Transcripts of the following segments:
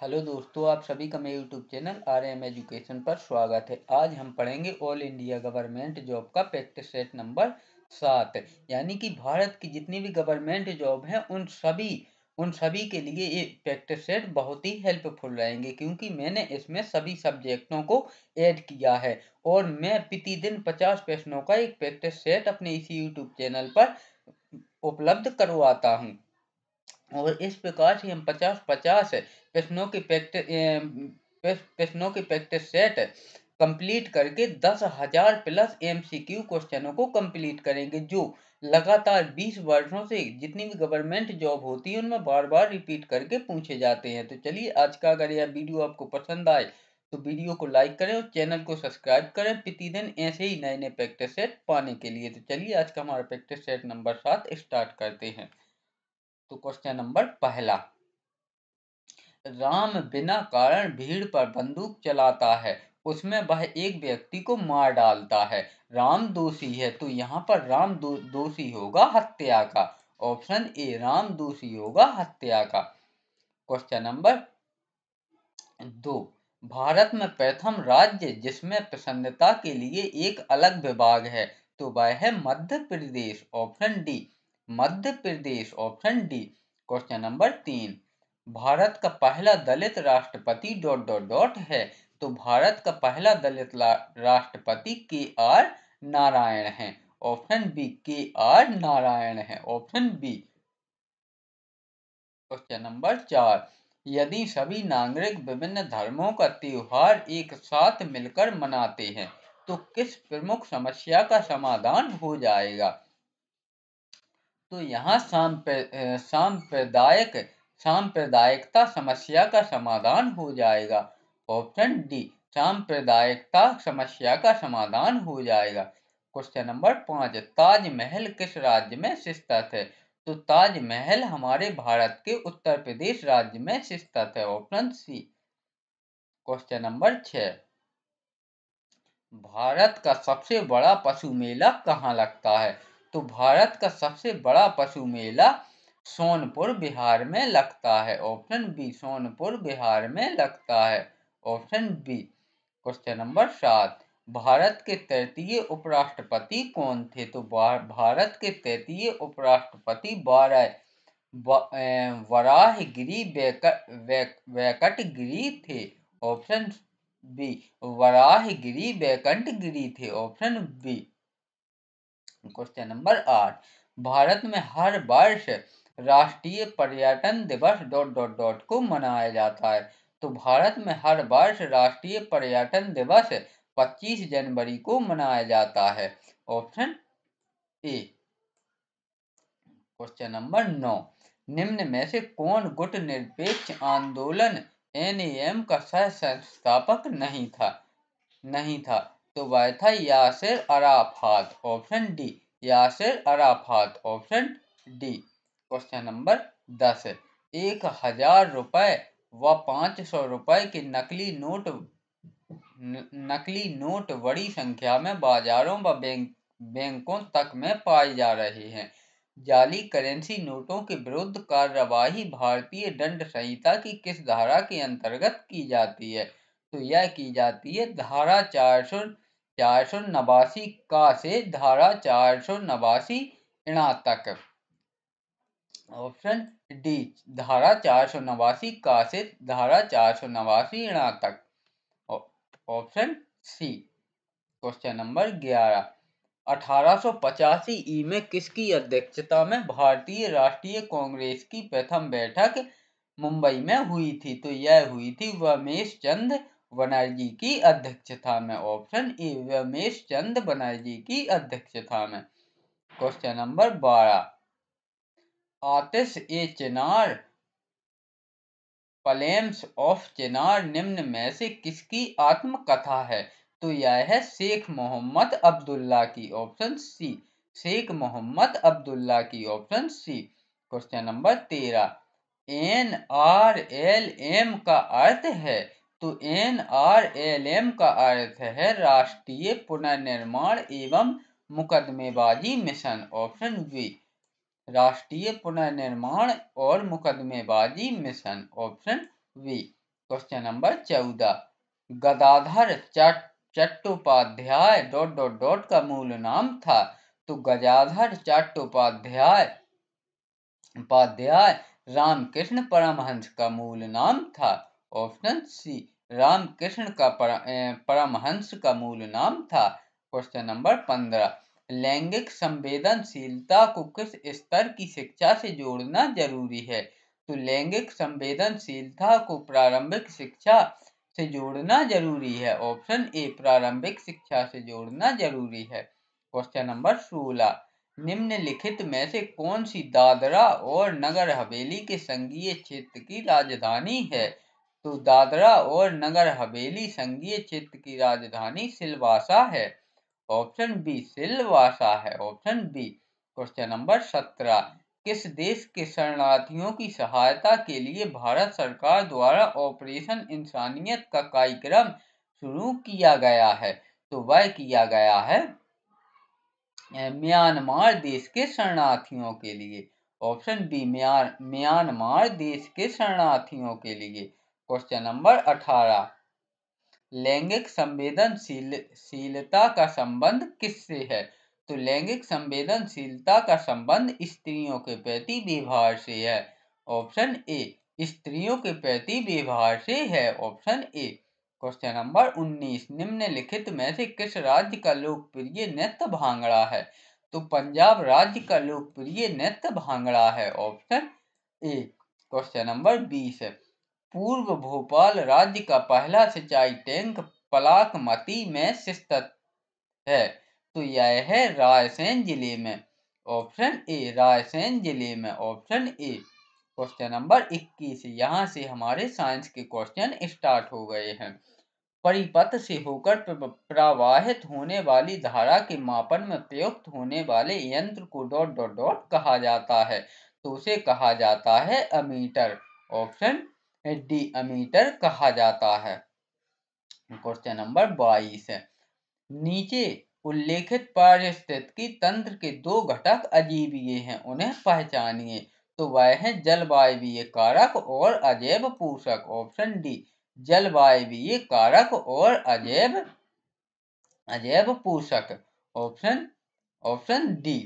Hello दोस्तों, आप सभी का मेरे यूट्यूब चैनल RM एजुकेशन पर स्वागत है। आज हम पढ़ेंगे ऑल इंडिया गवर्नमेंट जॉब का प्रैक्टिस सेट नंबर 7। यानी कि भारत की जितनी भी गवर्नमेंट जॉब हैं उन सभी के लिए ये प्रैक्टिस सेट बहुत ही हेल्पफुल रहेंगे, क्योंकि मैंने इसमें सभी सब्जेक्टों को ऐड किया है और मैं प्रतिदिन 50 प्रश्नों का एक प्रैक्टिस सेट अपने इसी यूट्यूब चैनल पर उपलब्ध करवाता हूँ। और इस प्रकार से हम 50-50 प्रश्नों की प्रैक्टिस सेट कंप्लीट करके 10,000 प्लस MCQ क्वेश्चनों को कंप्लीट करेंगे, जो लगातार 20 वर्षों से जितनी भी गवर्नमेंट जॉब होती है उनमें बार बार रिपीट करके पूछे जाते हैं। तो चलिए, आज का अगर यह वीडियो आपको पसंद आए तो वीडियो को लाइक करें और चैनल को सब्सक्राइब करें प्रतिदिन ऐसे ही नए नए प्रैक्टिस सेट पाने के लिए। तो चलिए, आज का हमारा प्रैक्टिस सेट नंबर 7 स्टार्ट करते हैं। तो क्वेश्चन नंबर पहला, राम बिना कारण भीड़ पर बंदूक चलाता है, उसमें वह एक व्यक्ति को मार डालता है। राम दोषी है, तो यहाँ पर राम दोषी होगा हत्या का। ऑप्शन ए, राम दोषी होगा हत्या का। क्वेश्चन नंबर 2, भारत में प्रथम राज्य जिसमें प्रसन्नता के लिए एक अलग विभाग है, तो वह है Madhya Pradesh. Option D, Madhya Pradesh. Option D. Question number 3, Bharat का पहला दलित राष्ट्रपति डॉट डॉट डॉट है, तो भारत का पहला दलित राष्ट्रपति KR नारायण है। ऑप्शन बी, KR नारायण है। Option B. क्वेश्चन नंबर 4, यदि सभी नागरिक विभिन्न धर्मों का त्योहार एक साथ मिलकर मनाते हैं तो किस प्रमुख समस्या का समाधान हो जाएगा? तो यहाँ सांप्रदायिकता समस्या का समाधान हो जाएगा। ऑप्शन डी, सांप्रदायिकता समस्या का समाधान हो जाएगा। क्वेश्चन नंबर 5, ताजमहल किस राज्य में स्थित है? तो ताजमहल हमारे भारत के उत्तर प्रदेश राज्य में स्थित है। Option C. क्वेश्चन नंबर 6, भारत का सबसे बड़ा पशु मेला कहाँ लगता है? तो भारत का सबसे बड़ा पशु मेला सोनपुर बिहार में लगता है। ऑप्शन बी, सोनपुर बिहार में लगता है। Option B. क्वेश्चन नंबर 7, भारत के तृतीय उपराष्ट्रपति कौन थे? तो भारत के तृतीय उपराष्ट्रपति वराहगिरी वेंकटगिरी थे। ऑप्शन बी, वराहगिरी वेंकटगिरी थे। Option B. क्वेश्चन नंबर 8, भारत में हर वर्ष राष्ट्रीय पर्यटन दिवस डॉट डॉट डॉट को मनाया जाता है, तो भारत में हर वर्ष राष्ट्रीय पर्यटन दिवस 25 जनवरी को मनाया जाता है। Option A. क्वेश्चन नंबर 9, निम्न में से कौन गुट निरपेक्ष आंदोलन NAM का सह संस्थापक नहीं था? तो वह था Yasser Arafat. Option D, Yasser Arafat. Option D. Question number 10, 1,000 रुपए व 500 रुपए के नकली नोट बड़ी संख्या में बाजारों व बैंकों तक में पाए जा रहे हैं। जाली करेंसी नोटों के विरुद्ध कार्यवाही भारतीय दंड संहिता की किस धारा के अंतर्गत की जाती है? तो यह की जाती है धारा 489 का से धारा 489 इणा तक। ऑप्शन डी, धारा 489 का से धारा 489 इणा तक। Option C. क्वेश्चन नंबर 11, 1885 में किसकी अध्यक्षता में भारतीय राष्ट्रीय कांग्रेस की प्रथम बैठक मुंबई में हुई थी? तो यह हुई थी रमेश चंद्र बनर्जी की अध्यक्षता में। ऑप्शन ए, रमेश चंद्र बनर्जी की अध्यक्षता में। Question number 12, Aatish e Chinar flames of Chinar निम्न में से किसकी आत्मकथा है? तो यह है शेख मोहम्मद अब्दुल्ला की। ऑप्शन सी, शेख मोहम्मद अब्दुल्ला की। Option C. Question number 13, NRLM का अर्थ है? तो NRLM का अर्थ है राष्ट्रीय पुनर्निर्माण एवं मुकदमेबाजी मिशन। ऑप्शन बी, राष्ट्रीय पुनर्निर्माण और मुकदमेबाजी मिशन। Option B. Question number 14, Gadadhar Chattopadhyay का मूल नाम था। तो गदाधर चट्टोपाध्याय रामकृष्ण परमहंस का मूल नाम था। ऑप्शन सी, रामकृष्ण का परमहंस का मूल नाम था। क्वेश्चन नंबर 15, लैंगिक संवेदनशीलता को किस स्तर की शिक्षा से जोड़ना जरूरी है। तो लैंगिक संवेदनशीलता को प्रारंभिक शिक्षा से जोड़ना जरूरी है। ऑप्शन ए, प्रारंभिक शिक्षा से जोड़ना जरूरी है। क्वेश्चन नंबर 16, निम्नलिखित में से कौन सी दादरा और नगर हवेली के संघीय क्षेत्र की राजधानी है। तो दादरा और नगर हवेली संघीय क्षेत्र की राजधानी सिलवासा है। ऑप्शन बी, सिलवासा है। Option B. क्वेश्चन नंबर 17, किस देश के शरणार्थियों की सहायता के लिए भारत सरकार द्वारा ऑपरेशन इंसानियत का कार्यक्रम शुरू किया गया है। तो वह किया गया है म्यांमार देश के शरणार्थियों के लिए। ऑप्शन बी, म्यांमार देश के शरणार्थियों के लिए। क्वेश्चन नंबर 18, लैंगिक संवेदनशीलता का संबंध किससे है। तो लैंगिक संवेदनशीलता का संबंध स्त्रियों के प्रति व्यवहार से है। ऑप्शन ए, स्त्रियों के प्रति व्यवहार से है। Option A. क्वेश्चन नंबर 19, निम्नलिखित में से किस राज्य का लोकप्रिय नृत्य भांगड़ा है। तो पंजाब राज्य का लोकप्रिय नृत्य भांगड़ा है। Option A. क्वेश्चन नंबर 20, पूर्व भोपाल राज्य का पहला सिंचाई टैंक पलाकमती में स्थित है। तो यह है रायसेन जिले में। ऑप्शन ए, रायसेन जिले में। ऑप्शन ए। क्वेश्चन नंबर 21, यहाँ से हमारे साइंस के क्वेश्चन स्टार्ट हो गए हैं। परिपथ से होकर प्रवाहित होने वाली धारा के मापन में प्रयुक्त होने वाले यंत्र को डॉट डॉट डॉट कहा जाता है। तो उसे कहा जाता है अमीटर। ऑप्शन डी, अमीटर कहा जाता है। क्वेश्चन नंबर 22, नीचे उल्लेखित पारिस्थितिकी तंत्र के दो घटक अजीवीय हैं, उन्हें पहचानिए। तो वह है जलवायवीय कारक और अजैव पोषक। ऑप्शन डी, जलवायवीय कारक और अजैव पोषक। Option D.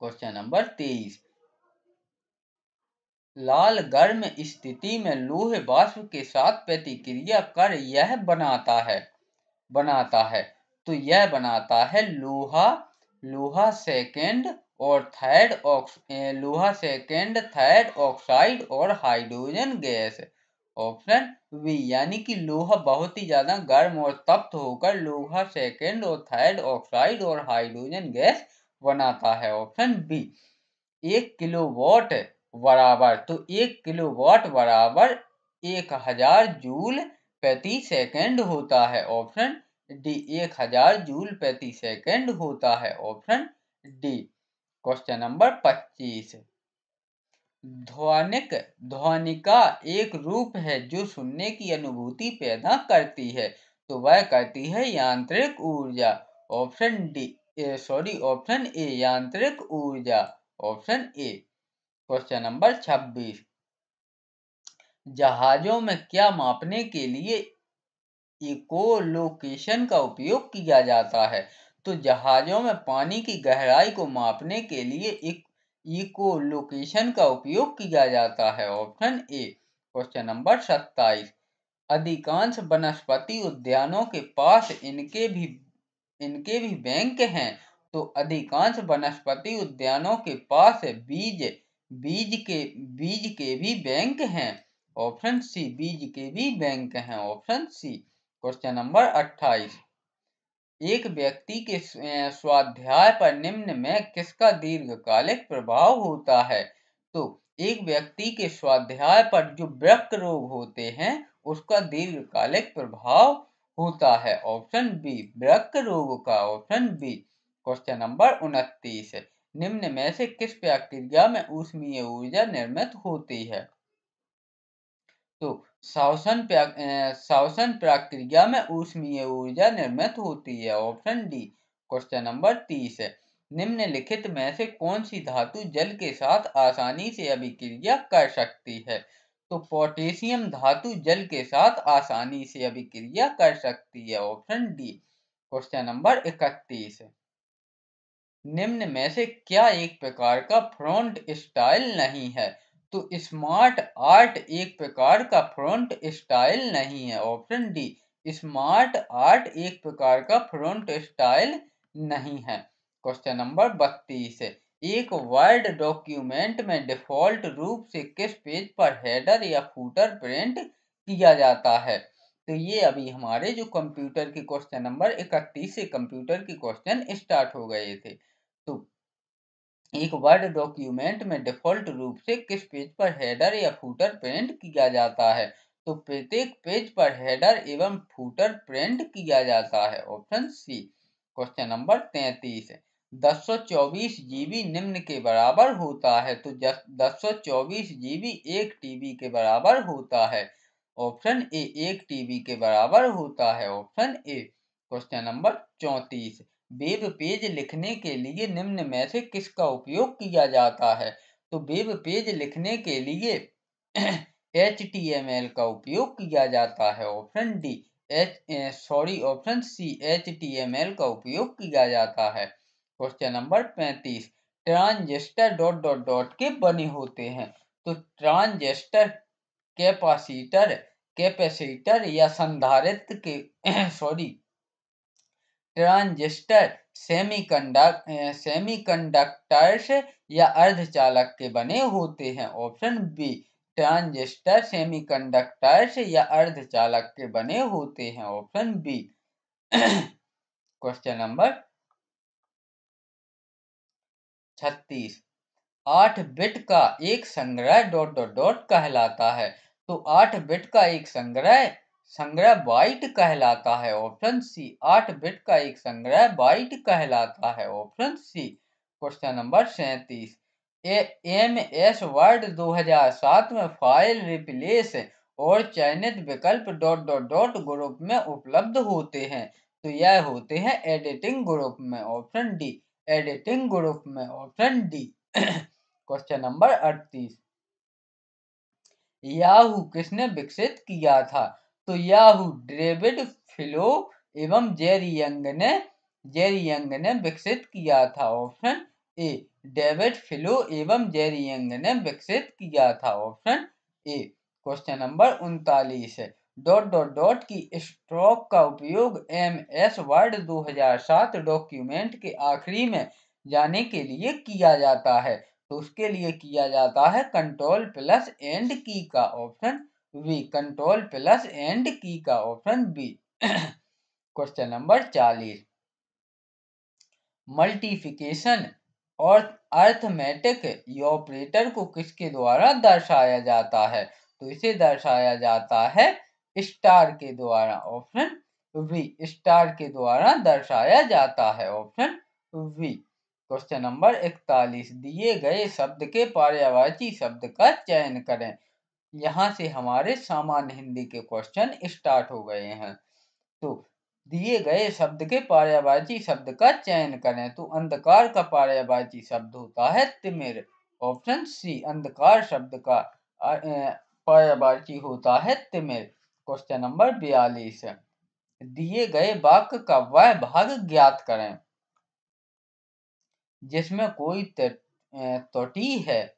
क्वेश्चन नंबर 23, लाल गर्म स्थिति में लोहे वाष्प के साथ प्रतिक्रिया कर यह बनाता है। तो यह बनाता है लोहा सेकेंड थर्ड ऑक्साइड और हाइड्रोजन गैस। ऑप्शन बी, यानी कि लोहा बहुत ही ज्यादा गर्म और तप्त होकर लोहा सेकेंड और थर्ड ऑक्साइड और हाइड्रोजन गैस बनाता है। Option B. 1 किलोवाट बराबर, तो 1 किलोवाट बराबर 1000 जूल प्रति सेकंड होता है। ऑप्शन डी, 1000 जूल प्रति सेकंड होता है। Option D. क्वेश्चन नंबर 25, ध्वनिका एक रूप है जो सुनने की अनुभूति पैदा करती है। तो वह करती है यांत्रिक ऊर्जा। ऑप्शन ए, यांत्रिक ऊर्जा। Option A. क्वेश्चन नंबर 26, जहाजों में क्या मापने के लिए इकोलोकेशन का उपयोग किया जाता है। तो जहाजों में पानी की गहराई को मापने के लिए इकोलोकेशन का उपयोग किया जाता है। Option A. क्वेश्चन नंबर 27, अधिकांश वनस्पति उद्यानों के पास इनके भी बैंक हैं। तो अधिकांश वनस्पति उद्यानों के पास बीज के भी बैंक हैं। ऑप्शन सी, बीज के भी बैंक हैं। Option C. क्वेश्चन नंबर 28, एक व्यक्ति के स्वाध्याय पर निम्न में किसका दीर्घकालिक प्रभाव होता है। तो एक व्यक्ति के स्वाध्याय पर जो वृक्क रोग होते हैं उसका दीर्घकालिक प्रभाव होता है। ऑप्शन बी, वृक्क रोग का। Option B. क्वेश्चन नंबर 29, निम्न में से किस प्रक्रिया में ऊष्मीय ऊर्जा निर्मित होती है। तो श्वसन प्रक्रिया में ऊष्मीय ऊर्जा निर्मित होती है। Option D. क्वेश्चन नंबर 30, निम्नलिखित में से कौन सी धातु जल के साथ आसानी से अभिक्रिया कर सकती है। तो पोटेशियम धातु जल के साथ आसानी से अभिक्रिया कर सकती है, ऑप्शन डी। क्वेश्चन नंबर 31, निम्न में से क्या एक प्रकार का फ्रंट स्टाइल नहीं है? तो स्मार्ट आर्ट एक प्रकार का फ्रंट स्टाइल नहीं है, ऑप्शन डी। स्मार्ट आर्ट एक प्रकार का फ्रंट स्टाइल नहीं है। क्वेश्चन नंबर 32, एक वर्ड डॉक्यूमेंट में डिफॉल्ट रूप से किस पेज पर हेडर या फूटर प्रिंट किया जाता है? तो ये अभी हमारे जो कंप्यूटर के क्वेश्चन नंबर 31 से कंप्यूटर के क्वेश्चन स्टार्ट हो गए थे। तो एक वर्ड डॉक्यूमेंट में डिफॉल्ट रूप से किस पेज पर हेडर या फूटर प्रिंट किया जाता है? तो प्रत्येक पेज पर हेडर एवं फूटर प्रिंट किया जाता है, option C. Question number 33, 1024 GB निम्न के बराबर होता है? तो 1024 जीबी 1 टीबी के बराबर होता है, ऑप्शन ए। 1 टीबी के बराबर होता है, option A. Question number 34, web page लिखने के लिए निम्न में से किसका उपयोग किया जाता है? तो वेब पेज लिखने के लिए HTML का उपयोग किया जाता है, option D. Option C, HTML का उपयोग किया जाता है। Question number 35, transistor dot dot dot के बने होते हैं? तो ट्रांजिस्टर कैपेसिटर कैपेसिटर या संधारित्र के ट्रांजिस्टर सेमीकंडक्टर्स या अर्धचालक के बने होते हैं, ऑप्शन बी। ट्रांजिस्टर सेमीकंडक्टर्स या अर्धचालक के बने होते हैं, option B. Question number 36, 8 bit का एक संग्रह डॉट डॉट डॉट कहलाता है? तो 8 बिट का एक संग्रह बाइट कहलाता है, ऑप्शन सी। 8 बिट का एक संग्रह बाइट कहलाता है, option C. Question number 37, MS word 2007 में फाइल रिप्लेस और चयनित विकल्प डॉट डॉट डॉट ग्रुप में उपलब्ध होते हैं? तो यह होते हैं एडिटिंग ग्रुप में, ऑप्शन डी। एडिटिंग ग्रुप में, option D. Question number 38, Yahoo किसने विकसित किया था? तो याहू डेविड फिलो एवं जेरी यंग ने विकसित किया था, ऑप्शन ए। डेविड फिलो एवं जेरी यंग ने विकसित किया था, option A. Question number 39, dot dot dot की स्ट्रोक का उपयोग MS वर्ड 2007 डॉक्यूमेंट के आखिरी में जाने के लिए किया जाता है? तो उसके लिए किया जाता है कंट्रोल प्लस एंड की का, option B. Control plus end key का, option B. Question number 40, multiplication और अर्थमेटिक ऑपरेटर को किसके द्वारा दर्शाया जाता है? तो इसे दर्शाया जाता है स्टार के द्वारा, ऑप्शन बी। स्टार के द्वारा दर्शाया जाता है, ऑप्शन बी। क्वेश्चन नंबर 41, दिए गए शब्द के पर्यायवाची शब्द का चयन करें। यहाँ से हमारे सामान्य हिंदी के क्वेश्चन स्टार्ट हो गए हैं। तो दिए गए शब्द के पर्यायवाची शब्द का चयन करें। तो अंधकार का पर्यायवाची शब्द होता है तिमिर, ऑप्शन सी। अंधकार शब्द का पर्यायवाची होता है तिमिर। क्वेश्चन नंबर 42, दिए गए वाक्य का वह भाग ज्ञात करें जिसमें कोई त्रुटि है।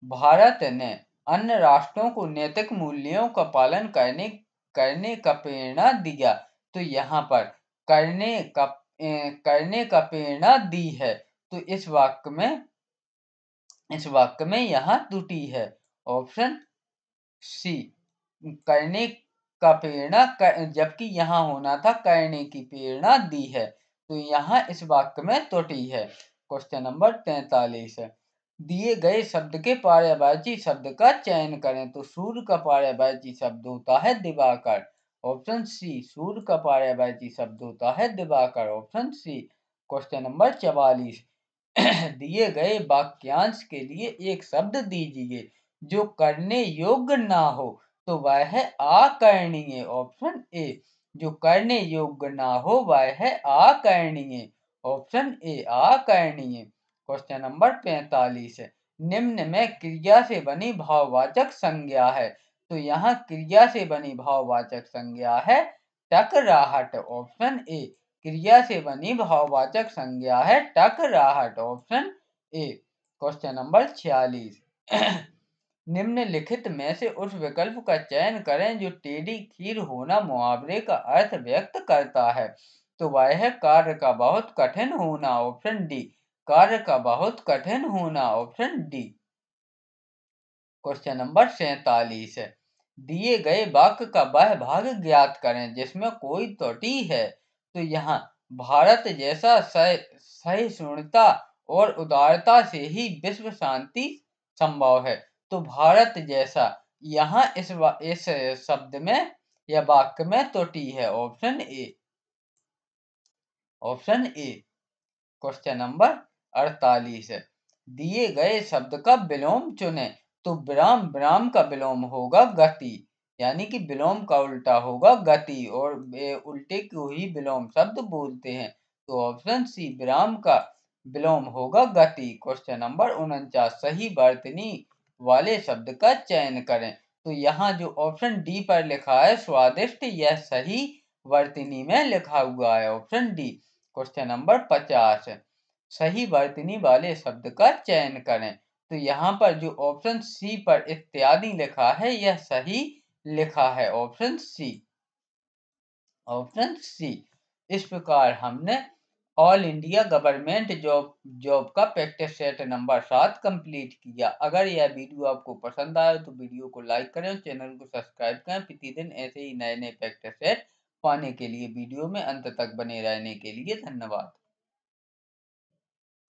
भारत ने अन्य राष्ट्रों को नैतिक मूल्यों का पालन करने का प्रेरणा दिया। तो यहाँ पर करने का प्रेरणा दी है। तो इस वाक्य में यहाँ त्रुटि है, ऑप्शन सी। करने का प्रेरणा जबकि यहाँ होना था करने की प्रेरणा दी है। तो यहाँ इस वाक्य में त्रुटि है। क्वेश्चन नंबर 43, दिए गए शब्द के पर्यायवाची शब्द का चयन करें। तो सूर्य का पर्यायवाची शब्द होता है दिवाकर, ऑप्शन सी। सूर्य का पर्यायवाची शब्द होता है दिवाकर, ऑप्शन सी। क्वेश्चन नंबर 44, दिए गए वाक्यांश के लिए एक शब्द दीजिए जो करने योग्य ना हो। तो वह है आकरणीय, ऑप्शन ए। जो करने योग्य ना हो वह है आकरणीय, ऑप्शन ए। आकरणीय। क्वेश्चन नंबर 45, निम्न में क्रिया से बनी भाववाचक संज्ञा है। तो यहाँ क्रिया से बनी भाववाचक संज्ञा है टकराहट, ऑप्शन ए। क्रिया से बनी भाववाचक संज्ञा है टकराहट, ऑप्शन ए। Question number 46। निम्नलिखित में से उस विकल्प का चयन करें जो टेढ़ी खीर होना मुहावरे का अर्थ व्यक्त करता है। तो वह है कार्य का बहुत कठिन होना, ऑप्शन डी। कार्य का बहुत कठिन होना, ऑप्शन डी। क्वेश्चन नंबर 47 है। दिए गए वाक्य का वह भाग ज्ञात करें जिसमें कोई त्रुटि है। तो यहाँ भारत जैसा सहिष्णुता और उदारता से ही विश्व शांति संभव है। तो भारत जैसा यहाँ इस शब्द में या वाक्य में त्रुटि है, option A. Option A. Question number 48 है। दिए गए शब्द का विलोम चुने। तो विराम विराम का विलोम होगा गति, यानी कि विलोम का उल्टा होगा गति, और उल्टे को ही विलोम शब्द बोलते हैं। तो ऑप्शन सी विराम का विलोम होगा गति। Question number 49। सही वर्तनी वाले शब्द का चयन करें। तो यहाँ जो ऑप्शन डी पर लिखा है स्वादिष्ट, यह सही वर्तनी में लिखा हुआ है, ऑप्शन डी। क्वेश्चन नंबर 50 है। सही वर्तनी वाले शब्द का चयन करें। तो यहाँ पर जो ऑप्शन सी पर इत्यादि लिखा है यह सही लिखा है, ऑप्शन सी। Option C. इस प्रकार हमने ऑल इंडिया गवर्नमेंट जॉब का प्रैक्टिस सेट नंबर 7 कंप्लीट किया। अगर यह वीडियो आपको पसंद आए तो वीडियो को लाइक करें और चैनल को सब्सक्राइब करें। प्रतिदिन ऐसे ही नए नए प्रैक्टिस सेट पाने के लिए वीडियो में अंत तक बने रहने के लिए धन्यवाद।